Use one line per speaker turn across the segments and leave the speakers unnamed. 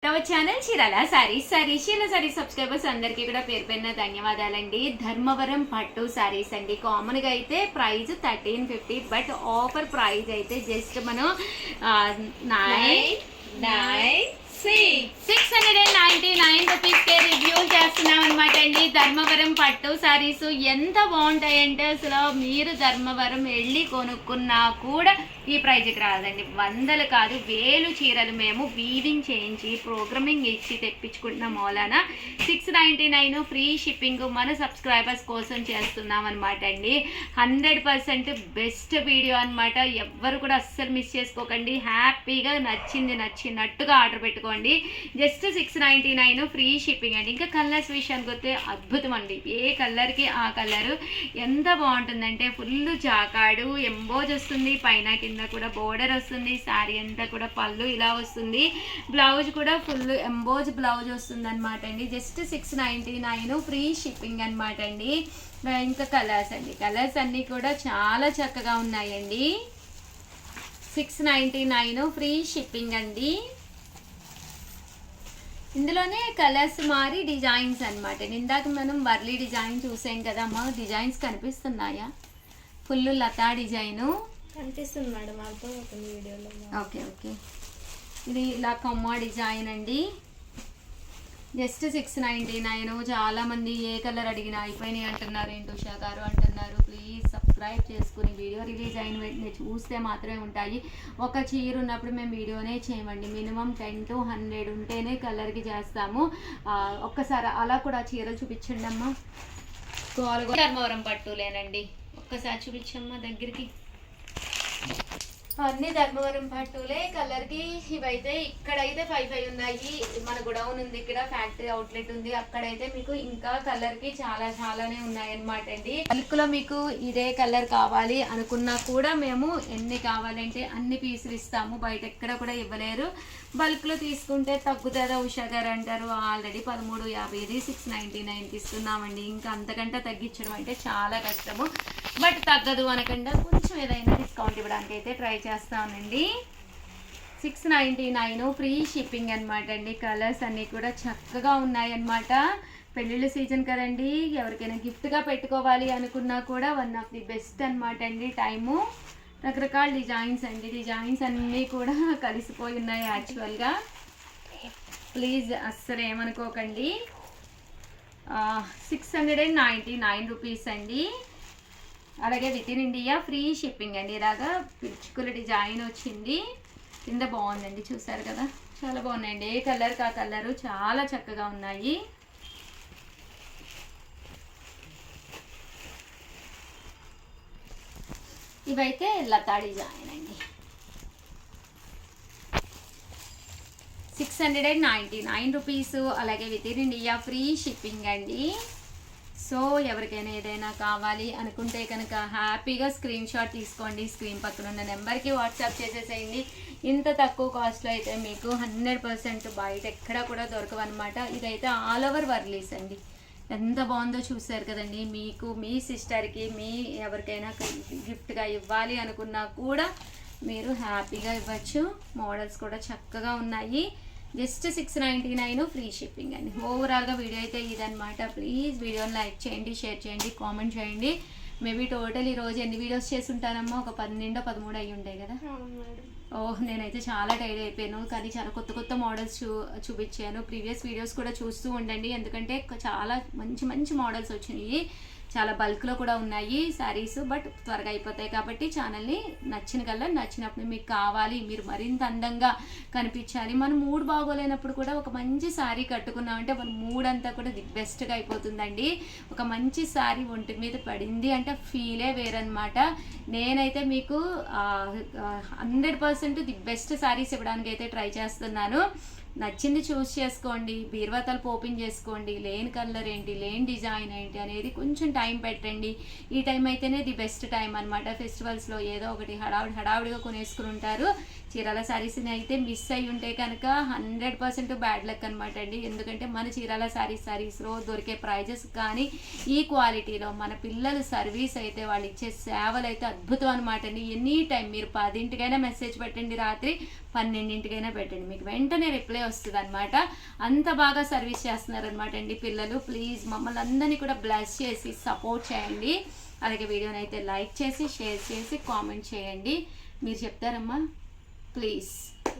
Channel Chirala saris subscribers అందరికీ కూడా పేరు పేరున ధన్యవాదాలండి. ధర్మవరం పట్టు సారీస్ అండి. కామన్ గా అయితే ప్రైస్ 1350, బట్ ఆఫర్ ప్రైస్ అయితే జస్ట్ మనం 699 రూపీస్కే రివ్యూ చేస్తున్నాం అనమాట అండి. ధర్మవరం పట్టు సారీస్ ఎంత బాగుంటాయంటే అసలు మీరు ధర్మవరం వెళ్ళి కొనుక్కున్నా కూడా ఈ ప్రైజ్కి రాదండి. వందలు కాదు వేలు చీరలు మేము వీవింగ్ చేయించి ప్రోగ్రామింగ్ ఇచ్చి తెప్పించుకుంటున్న మూలాన 699 ఫ్రీ షిప్పింగ్ మన సబ్స్క్రైబర్స్ కోసం చేస్తున్నాం అనమాట అండి. 100% బెస్ట్ వీడియో అనమాట. ఎవ్వరు కూడా అస్సలు మిస్ చేసుకోకండి. హ్యాపీగా నచ్చినట్టుగా ఆర్డర్ పెట్టుకోండి. జస్ట్ 699 ఫ్రీ షిప్పింగ్ అండి. ఇంకా కలర్స్ విషయానికి వస్తే అద్భుతం అండి. ఏ కలర్కి ఆ కలరు ఎంత బాగుంటుందంటే ఫుల్ జాకాడు ఎంబోజ్ వస్తుంది, పైన కింద కూడా బోర్డర్ వస్తుంది, శారీ అంతా కూడా పళ్ళు ఇలా వస్తుంది, బ్లౌజ్ కూడా ఫుల్ ఎంబోజ్ బ్లౌజ్ వస్తుంది అనమాట అండి. జస్ట్ 699 ఫ్రీ షిప్పింగ్ అనమాట అండి. ఇంకా కలర్స్ అండి, కలర్స్ అన్నీ కూడా చాలా చక్కగా ఉన్నాయండి. 699 ఫ్రీ షిప్పింగ్ అండి. ఇందులోనే కలర్స్ మారి డిజైన్స్ అనమాట. ఇందాక మనం వర్లీ డిజైన్ చూసాం కదా అమ్మ, డిజైన్స్ కనిపిస్తున్నాయా? ఫుల్ లతా డిజైను
కనిపిస్తుంది మేడం, అర్థమవుతుంది వీడియోలో.
ఓకే ఇది ఇలా కొమ్మ డిజైన్ అండి. జస్ట్ 699. చాలామంది ఏ కలర్ అడిగినా అయిపోయినాయి అంటున్నారు, ఏంటి ఉషా గారు అంటున్నారు. ప్లీజ్ సబ్స్క్రైబ్ చేసుకుని వీడియో రిలీజ్ అయిన వెంటనే చూస్తే మాత్రమే ఉంటాయి. ఒక చీర ఉన్నప్పుడు మేము వీడియోనే చేయమండి. మినిమం 10 to 100 ఉంటేనే కలర్కి చేస్తాము. ఒక్కసారి అలా కూడా చీరలు చూపించండి అమ్మా. ధర్మవరం పట్టులేనండి, ఒక్కసారి చూపించమ్మా దగ్గరికి. అన్ని ధర్మవరం పట్టులే కలర్కి. ఇవైతే ఇక్కడైతే 5 ఉన్నాయి. మన గొడౌన్ ఉంది, ఇక్కడ ఫ్యాక్టరీ అవుట్లెట్ ఉంది, అక్కడైతే మీకు ఇంకా కలర్కి చాలానే ఉన్నాయన్నమాట అండి. బల్క్లో మీకు ఇదే కలర్ కావాలి అనుకున్నా కూడా మేము ఎన్ని కావాలంటే అన్ని పీసులు ఇస్తాము. బయట ఎక్కడ కూడా ఇవ్వలేరు. బల్క్లో తీసుకుంటే తగ్గుతుందా ఉషా గారు అంటారు. ఆల్రెడీ 1350 699కి ఇస్తున్నామండి. ఇంకా అంతకంటే తగ్గించడం అంటే చాలా కష్టము. బట్ తగ్గదు అనకుండా కొంచెం ఏదైనా డిస్కౌంట్ ఇవ్వడానికి అయితే ట్రై చేస్తానండి. 699 ఫ్రీ షిప్పింగ్ అనమాట అండి. కలర్స్ అన్నీ కూడా చక్కగా ఉన్నాయన్నమాట. పెళ్ళిళ్ళ సీజన్ కదండి, ఎవరికైనా గిఫ్ట్గా పెట్టుకోవాలి అనుకున్నా కూడా వన్ ఆఫ్ ది బెస్ట్ అనమాట అండి టైము. రకరకాల డిజైన్స్ అండి, డిజైన్స్ అన్నీ కూడా కలిసిపోయి ఉన్నాయి యాక్చువల్గా. ప్లీజ్ అస్సలు ఏమనుకోకండి. 699 రూపీస్ అండి. అలాగే with in India free shipping అండి. ఇలాగా పిచ్చుకుల డిజైన్ వచ్చింది, కింద బాగుందండి, చూసారు కదా, చాలా బాగున్నాయండి. ఏ కలర్కి ఆ కలరు చాలా చక్కగా ఉన్నాయి. ఇవైతే లతా డిజైన్ అండి. 699 రూపీస్. అలాగే with in India free shipping అండి. సో ఎవరికైనా ఏదైనా కావాలి అనుకుంటే కనుక హ్యాపీగా స్క్రీన్ షాట్ తీసుకోండి. స్క్రీన్ పక్కన ఉన్న నెంబర్కి వాట్సాప్ చేసేసేయండి. ఇంత తక్కువ కాస్ట్లో అయితే మీకు 100% బయట ఎక్కడ కూడా దొరకవన్నమాట. ఇదైతే ఆల్ ఓవర్ వర్లీస్ అండి. ఎంత బాగుందో చూసారు కదండి. మీకు మీ సిస్టర్కి మీ ఎవరికైనా గిఫ్ట్గా ఇవ్వాలి అనుకున్నా కూడా మీరు హ్యాపీగా ఇవ్వచ్చు. మోడల్స్ కూడా చక్కగా ఉన్నాయి. జస్ట్ 699 ఫ్రీ షిప్పింగ్ అండి. ఓవరాల్గా వీడియో అయితే ఇదనమాట. ప్లీజ్ వీడియోని లైక్ చేయండి, షేర్ చేయండి, కామెంట్ చేయండి. మేబీ టోటల్ ఈరోజు ఎన్ని వీడియోస్ చేసి ఉంటానమ్మా? ఒక 12 13 అయ్యి ఉంటాయి కదా. నేనైతే చాలా టైర్డ్ అయిపోయాను, కానీ చాలా కొత్త మోడల్స్ చూపించాను. ప్రీవియస్ వీడియోస్ కూడా చూస్తూ ఉండండి, ఎందుకంటే చాలా మంచి మోడల్స్ వచ్చినాయి. చాలా బల్క్లో కూడా ఉన్నాయి శారీస్, బట్ త్వరగా అయిపోతాయి. కాబట్టి ఛానల్ని నచ్చిన కలర్ నచ్చినప్పుడు మీకు కావాలి, మీరు మరింత అందంగా కనిపించాలి. మన మూడ్ బాగోలేనప్పుడు కూడా ఒక మంచి శారీ కట్టుకున్నామంటే మన మూడ్ అంతా కూడా ది బెస్ట్గా అయిపోతుందండి. ఒక మంచి శారీ ఒంటి మీద పడింది అంటే ఫీలే వేరనమాట. నేనైతే మీకు 100% ది బెస్ట్ శారీస్ ఇవ్వడానికి అయితే ట్రై చేస్తున్నాను. నచ్చింది చూస్ చేసుకోండి, బీరువా తలుపు ఓపెన్ చేసుకోండి. లేని కలర్ ఏంటి, లేని డిజైన్ ఏంటి అనేది కొంచెం టైం పెట్టండి. ఈ టైం అయితేనే ది బెస్ట్ టైం అనమాట. ఫెస్టివల్స్లో ఏదో ఒకటి హడావుడిగా కొనేసుకుని ఉంటారు. చీరాల శారీస్ని అయితే మిస్ అయ్యి ఉంటే కనుక 100% బ్యాడ్ లక్ అనమాట అండి. ఎందుకంటే మన చీరాల శారీస్లో దొరికే ప్రైజెస్ కానీ ఈ క్వాలిటీలో మన పిల్లల సర్వీస్ అయితే వాళ్ళు ఇచ్చే సేవలు అయితే అద్భుతం అనమాట అండి. ఎనీ టైం మీరు 10ంటికైనా మెసేజ్ పెట్టండి, రాత్రి 12ంటికైనా పెట్టండి, మీకు వెంటనే రిప్లై వస్తుంది అనమాట. అంత బాగా సర్వీస్ చేస్తున్నారనమాట అండి పిల్లలు. ప్లీజ్ మమ్మల్ని అందరినీ కూడా బ్లెస్ చేసి సపోర్ట్ చేయండి. అలాగే వీడియోని అయితే లైక్ చేసి షేర్ చేసి కామెంట్ చేయండి. మీరు చెప్తారమ్మా ప్లీజ్.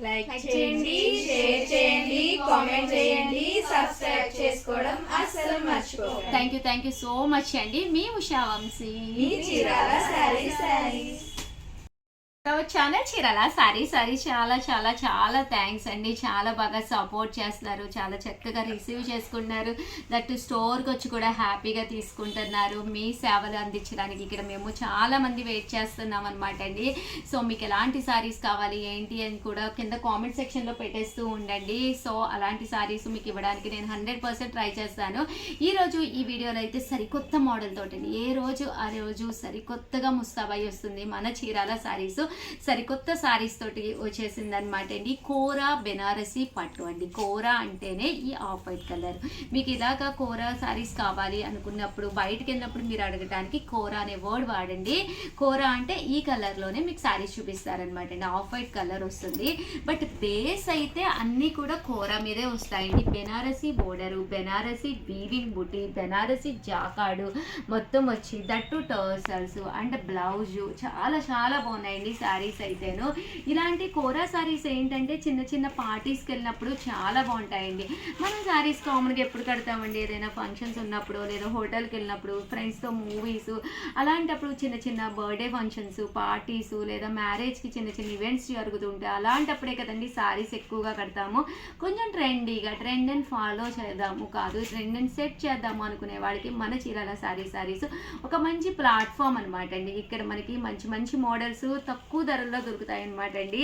లైక్ చేయండి, షేర్ చేయండి, కామెంట్ చేయండి, సబ్స్క్రైబ్ చేసుకోవడం అస్సలు మర్చిపోకండి.
థ్యాంక్ యూ సో మచ్ అండి. మీ ఉషా వంశీ,
మీ చీరాల శారీస్.
ఛానల్ చీరాల సారీ చాలా చాలా చాలా థ్యాంక్స్ అండి. చాలా బాగా సపోర్ట్ చేస్తున్నారు, చాలా చక్కగా రిసీవ్ చేసుకుంటున్నారు. దట్ స్టోర్కి వచ్చి కూడా హ్యాపీగా తీసుకుంటున్నారు. మీ సేవలు అందించడానికి ఇక్కడ మేము చాలా మంది వెయిట్ చేస్తున్నాం అనమాట అండి. సో మీకు ఎలాంటి సారీస్ కావాలి ఏంటి అని కూడా కింద కామెంట్ సెక్షన్లో పెట్టేస్తూ ఉండండి. సో అలాంటి సారీస్ మీకు ఇవ్వడానికి నేను 100% ట్రై చేస్తాను. ఈరోజు ఈ వీడియోలో అయితే సరికొత్త మోడల్ తోటి ఏ రోజు ఆ రోజు సరికొత్తగా ముస్తాబాయి వస్తుంది మన చీరాల సారీస్. సరికొత్త సారీస్ తోటి వచ్చేసింది అనమాట అండి. కోరా బెనారసి పట్టు అండి. కోరా అంటేనే ఈ ఆఫ్ వైట్ కలర్. మీకు ఇలాగా కోరా సారీస్ కావాలి అనుకున్నప్పుడు బయటకు వెళ్ళినప్పుడు మీరు అడగడానికి కోరా అనే వర్డ్ వాడండి. కోరా అంటే ఈ కలర్లోనే మీకు సారీస్ చూపిస్తారనమాట అండి. ఆఫ్ వైట్ కలర్ వస్తుంది, బట్ బేస్ అయితే అన్నీ కూడా కోరా మీదే వస్తాయండి. బెనారసి బోర్డరు, బెనారసి వీవింగ్ బుటీ, బెనారసి జాకాడు మొత్తం వచ్చి దట్టు టర్సల్స్ అండ్ బ్లౌజు చాలా చాలా బాగున్నాయండి సారీస్ అయితేను. ఇలాంటి కోరా సారీస్ ఏంటంటే చిన్న చిన్న పార్టీస్కి వెళ్ళినప్పుడు చాలా బాగుంటాయండి. మనం సారీస్ కామన్గా ఎప్పుడు కడతామండి, ఏదైనా ఫంక్షన్స్ ఉన్నప్పుడు లేదా హోటల్కి వెళ్ళినప్పుడు ఫ్రెండ్స్తో మూవీస్ అలాంటప్పుడు చిన్న చిన్న బర్త్డే ఫంక్షన్స్ పార్టీస్ లేదా మ్యారేజ్కి చిన్న చిన్న ఈవెంట్స్ జరుగుతుంటాయి. అలాంటప్పుడే కదండి సారీస్ ఎక్కువగా కడతాము. కొంచెం ట్రెండీగా ట్రెండ్ అండ్ ఫాలో చేద్దాము కాదు, ట్రెండ్ అండ్ సెట్ చేద్దాము అనుకునే వాడికి మన చీరాల సారీస్ ఒక మంచి ప్లాట్ఫామ్ అనమాట అండి. ఇక్కడ మనకి మంచి మంచి మోడల్స్ తక్కువ ధరల్లో దొరుకుతాయి అనమాట అండి.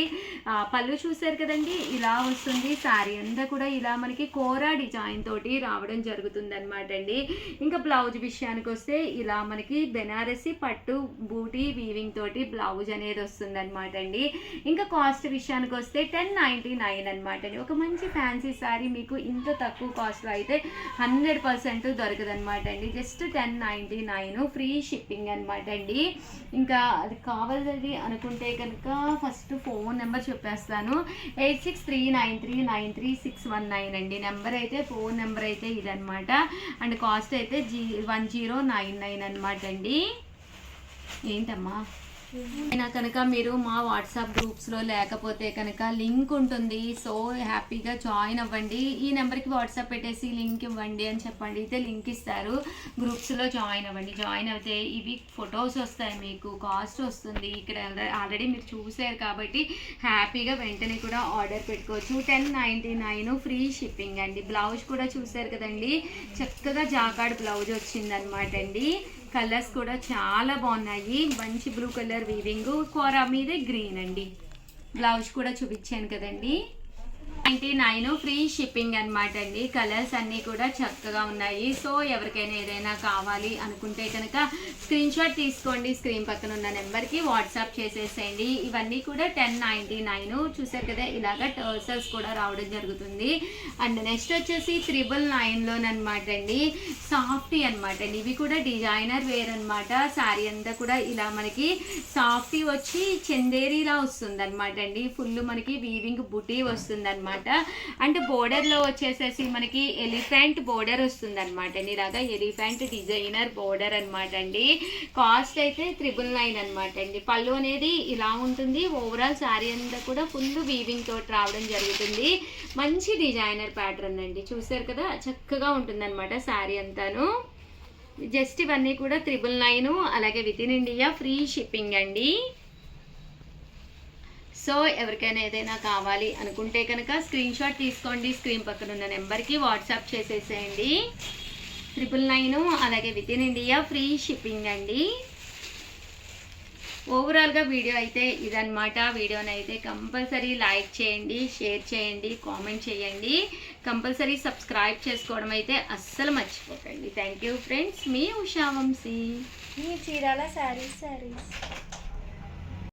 పళ్ళు చూసారు కదండి, ఇలా వస్తుంది. శారీ అంతా కూడా ఇలా మనకి కోరా డిజైన్ తోటి రావడం జరుగుతుంది అనమాట అండి. ఇంకా బ్లౌజ్ విషయానికి వస్తే ఇలా మనకి బెనారసి పట్టు బూటీ వీవింగ్ తోటి బ్లౌజ్ అనేది వస్తుంది అనమాట అండి. ఇంకా కాస్ట్ విషయానికి వస్తే 1099 అనమాట అండి. ఒక మంచి ఫ్యాన్సీ శారీ మీకు ఇంత తక్కువ కాస్ట్లో అయితే 100% దొరకదు అనమాట అండి. జస్ట్ 1099 ఫ్రీ షిప్పింగ్ అనమాట అండి. ఇంకా అది కావాలని అనుకుంటే కనుక ఫస్ట్ ఫోన్ నెంబర్ చెప్పేస్తాను. 8639393619 అండి నెంబర్ అయితే. ఫోన్ నెంబర్ అయితే ఇదనమాట. అండ్ కాస్ట్ అయితే 1099 అనమాట అండి. ఏంటమ్మా అయినా కనుక మీరు మా వాట్సాప్ గ్రూప్స్లో లేకపోతే కనుక లింక్ ఉంటుంది. సో హ్యాపీగా జాయిన్ అవ్వండి. ఈ నెంబర్కి వాట్సాప్ పెట్టేసి లింక్ ఇవ్వండి అని చెప్పండి, అయితే లింక్ ఇస్తారు. గ్రూప్స్లో జాయిన్ అవ్వండి. జాయిన్ అయితే ఇవి ఫొటోస్ వస్తాయి, మీకు కాస్ట్ వస్తుంది. ఇక్కడ ఆల్రెడీ మీరు చూసారు కాబట్టి హ్యాపీగా వెంటనే కూడా ఆర్డర్ పెట్టుకోవచ్చు. 1099 ఫ్రీ షిప్పింగ్ అండి. బ్లౌజ్ కూడా చూసారు కదండి, చక్కగా జాకాడ్ బ్లౌజ్ వచ్చిందనమాట అండి. కలర్స్ కూడా చాలా బాగున్నాయి. మంచి బ్లూ కలర్ వీవింగ్, కోరా మీదే గ్రీన్ అండి. బ్లౌజ్ కూడా చూపించాను కదండి. 99 ఫ్రీ షిప్పింగ్ అనమాట అండి. కలర్స్ అన్నీ కూడా చక్కగా ఉన్నాయి. సో ఎవరికైనా ఏదైనా కావాలి అనుకుంటే కనుక స్క్రీన్ షాట్ తీసుకోండి, స్క్రీన్ పక్కన ఉన్న నెంబర్కి వాట్సాప్ చేసేసేయండి. ఇవన్నీ కూడా 1099 చూసారు కదా, ఇలాగ టర్సల్స్ కూడా రావడం జరుగుతుంది. అండ్ నెక్స్ట్ వచ్చేసి 999లోనమాట అండి. సాఫ్టీ అనమాట అండి. ఇవి కూడా డిజైనర్ వేర్ అనమాట. శారీ అంతా కూడా ఇలా మనకి సాఫ్టీ వచ్చి చందేరీలా వస్తుంది అనమాట అండి. ఫుల్ మనకి వీవింగ్ బుటీ వస్తుంది అనమాట. అంటే బోర్డర్లో వచ్చేసేసి మనకి ఎలిఫెంట్ బోర్డర్ వస్తుంది అనమాట అండి. ఇలాగా ఎలిఫెంట్ డిజైనర్ బోర్డర్ అనమాట అండి. కాస్ట్ అయితే 999 అనమాట అండి. పళ్ళు అనేది ఇలా ఉంటుంది. ఓవరాల్ శారీ అంతా కూడా ఫుల్ వీవింగ్ తోటి రావడం జరుగుతుంది. మంచి డిజైనర్ ప్యాటర్న్ అండి. చూసారు కదా, చక్కగా ఉంటుంది అనమాట శారీ అంతాను. జస్ట్ ఇవన్నీ కూడా 999, అలాగే with in India free shipping అండి. సో ఎవరికైనా ఏదైనా కావాలి అనుకుంటే కనుక స్క్రీన్ షాట్ తీసుకోండి, స్క్రీన్ పక్కన ఉన్న నెంబర్కి వాట్సాప్ చేసేసేయండి. 999 అలాగే with in India free shipping అండి. ఓవరాల్గా వీడియో అయితే ఇదనమాట. వీడియోని అయితే కంపల్సరీ లైక్ చేయండి, షేర్ చేయండి, కామెంట్ చేయండి. కంపల్సరీ సబ్స్క్రైబ్ చేసుకోవడం అయితే అస్సలు మర్చిపోకండి. Thank you friends. మీ ఉషా వంశీ,
మీ చీరాల శారీస్.